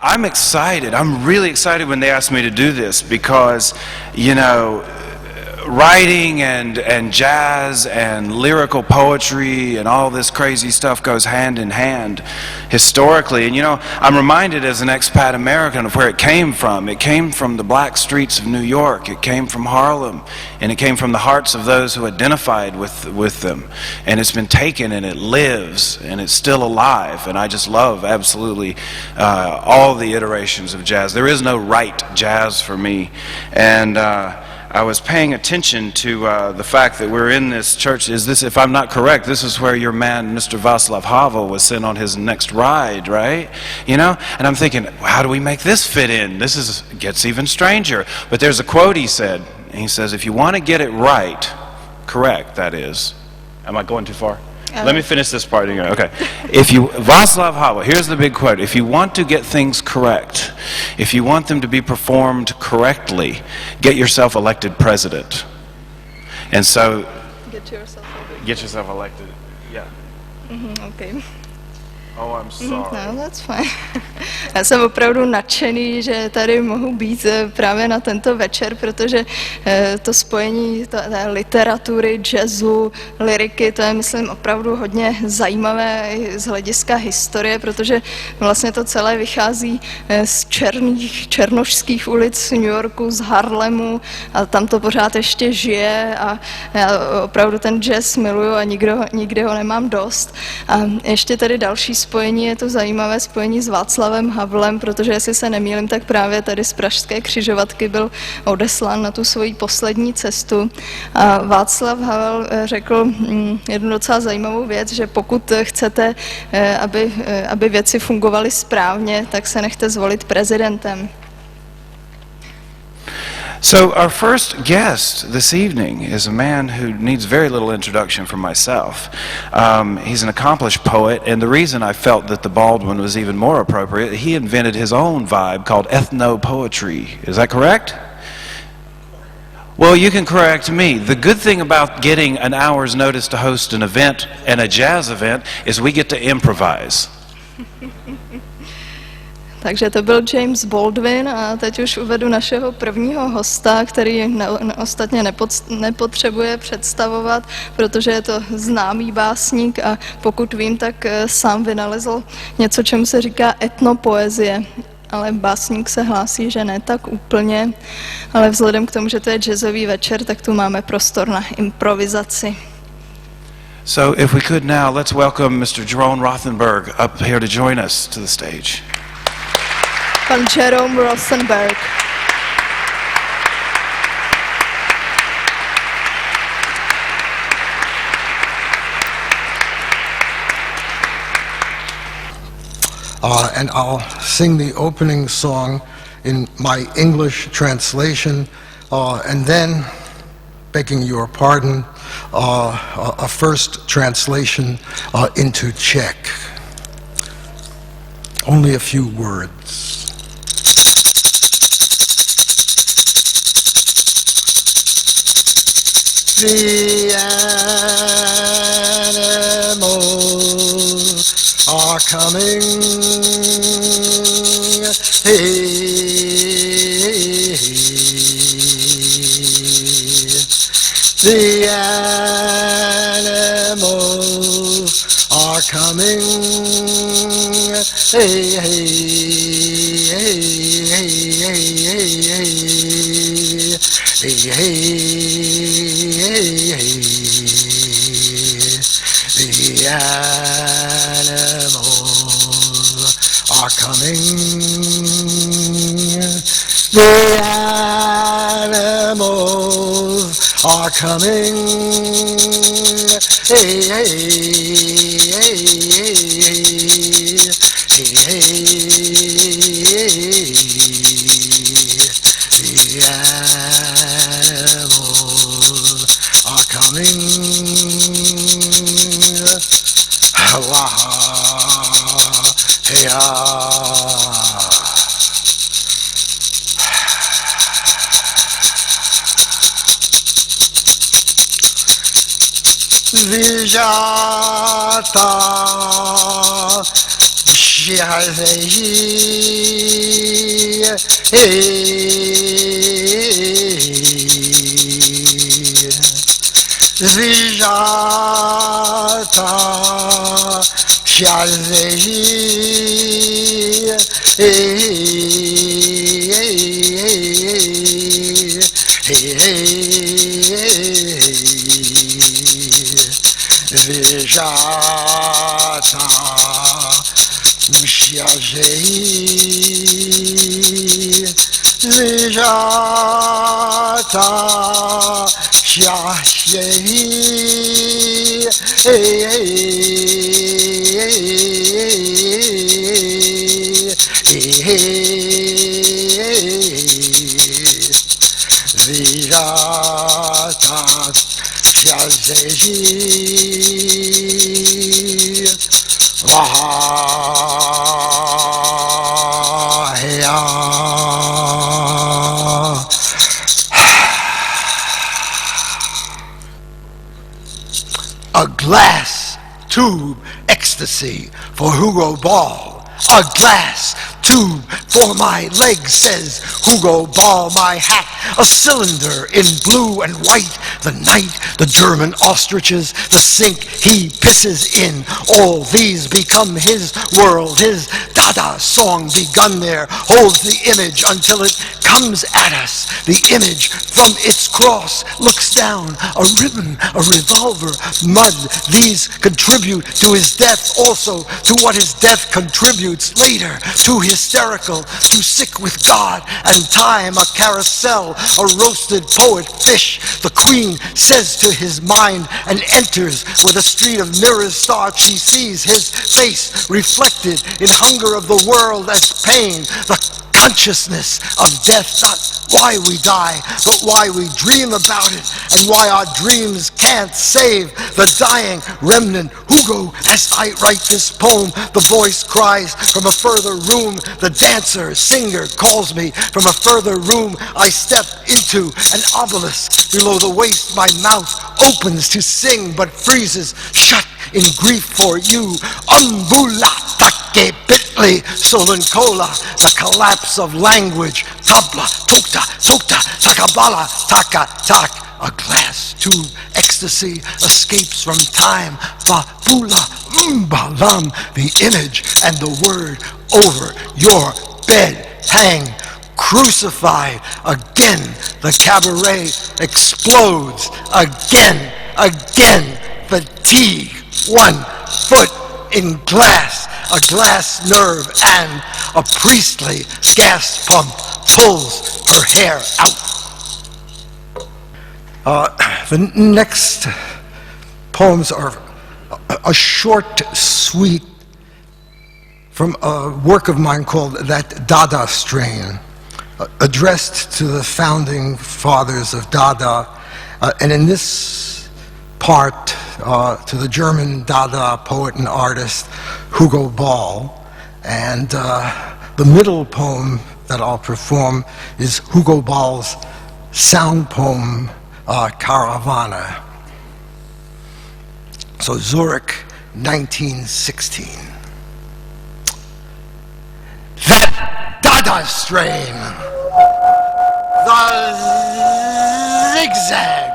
I'm excited. I'm really excited when they asked me to do this because, you know, writing and jazz and lyrical poetry and all this crazy stuff goes hand in hand historically. And you know, I'm reminded as an expat American of where it came from. It came from the black streets of New York. It came from Harlem. And it came from the hearts of those who identified with them. And it's been taken and it lives and it's still alive. And I just love absolutely all the iterations of jazz. There is no right jazz for me. And I was paying attention to the fact that we're in this church. Is this, if I'm not correct, this is where your man, Mr. Václav Havel, was sent on his next ride, right? You know? And I'm thinking, how do we make this fit in? This gets even stranger. But there's a quote he said. And he says, if you want to get it right, correct, that is. Am I going too far? Let me finish this part again. Okay. Václav Havel, here's the big quote. If you want to get things correct, if you want them to be performed correctly, get yourself elected president. And so... Get yourself elected. Yeah. Okay. Oh, I'm sorry. No, that's fine. Já jsem opravdu nadšený, že tady mohu být právě na tento večer, protože to spojení té literatury, jazzu, lyriky, to je, myslím, opravdu hodně zajímavé z hlediska historie, protože vlastně to celé vychází z černošských ulic New Yorku, z Harlemu a tam to pořád ještě žije a já opravdu ten jazz miluju a nikdy ho nemám dost. A ještě tady další spojení, je to zajímavé spojení s Václavem Havlem, protože jestli se nemýlím, tak právě tady z pražské křižovatky byl odeslán na tu svoji poslední cestu. A Václav Havel řekl jednu docela zajímavou věc, že pokud chcete, aby věci fungovaly správně, tak se nechte zvolit prezidentem. So our first guest this evening is a man who needs very little introduction from myself. He's an accomplished poet, and the reason I felt that the Baldwin was even more appropriate, he invented his own vibe called ethno-poetry. Is that correct? Well, you can correct me. The good thing about getting an hour's notice to host an event and a jazz event is we get to improvise. Takže to byl James Baldwin a teď už uvedu našeho prvního hosta, který ostatně nepotřebuje představovat, protože je to známý básník a pokud vím, tak sám vynalezl něco, čemu se říká etnopoezie. Ale básník se hlásí, že ne tak úplně, ale vzhledem k tomu, že to je jazzový večer, tak tu máme prostor na improvizaci. So if we could now, let's welcome Mr. Jerome Rothenberg up here to join us to the stage. Pan Jerome Rothenberg. And I'll sing the opening song in my English translation, and then, begging your pardon, a first translation into Czech. Only a few words. The animals are coming, hey, the animals are coming, hey, hey, hey, hey, hey, hey, hey, hey. The animals are coming. The animals are coming. Hey, hey, hey, hey, hey, hey. The animals are coming. Allah, hey, Vyžata, A glass tube ecstasy for Hugo Ball. A glass tube for my legs, says Hugo Ball. My hat, a cylinder in blue and white. The night, the German ostriches, the sink he pisses in. All these become his world. His Dada song begun there holds the image until it comes at us. The image from its cross looks down, a ribbon, a revolver, mud. These contribute to his death, also to what his death contributes later, to hysterical, to sick with God and time, a carousel, a roasted poet fish. The queen says to his mind and enters where the street of mirrors starts. She sees his face reflected in hunger of the world as pain, the consciousness of death, not why we die, but why we dream about it, and why our dreams can't save the dying remnant. Hugo, as I write this poem, the voice cries from a further room. The dancer, singer calls me from a further room. I step into an obelisk below the waist. My mouth opens to sing, but freezes shut in grief for you. Umbula take bitly solancola, the collapse of language. Tabla, tokta, tokta, takabala, taka, tak. A glass tube ecstasy escapes from time. Babula, mbalam, the image and the word over your bed hang. Crucified again, the cabaret explodes again, again. Fatigue, 1 foot in glass, a glass nerve, and a priestly gas pump pulls her hair out. The next poems are a short suite from a work of mine called That Dada Strain, addressed to the founding fathers of Dada, and in this part to the German Dada poet and artist Hugo Ball. And the middle poem that I'll perform is Hugo Ball's sound poem, Caravana. So Zurich, 1916. That Dada strain, the zigzag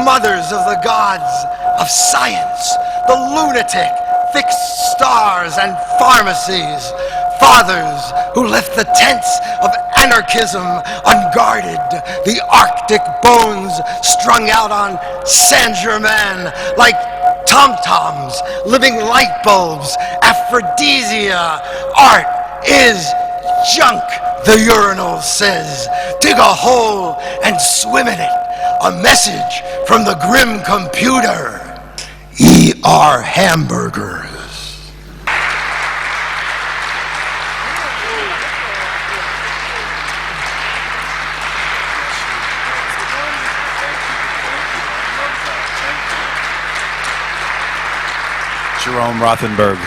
mothers of the gods of science, the lunatic fixed stars and pharmacies, fathers who left the tents of anarchism unguarded, the Arctic bones strung out on Saint-Germain like tom-toms, living light bulbs, aphrodisia. Art is junk, the urinal says. Dig a hole and swim in it. A message from the grim computer. E.R. Hamburgers. Jerome Rothenberg.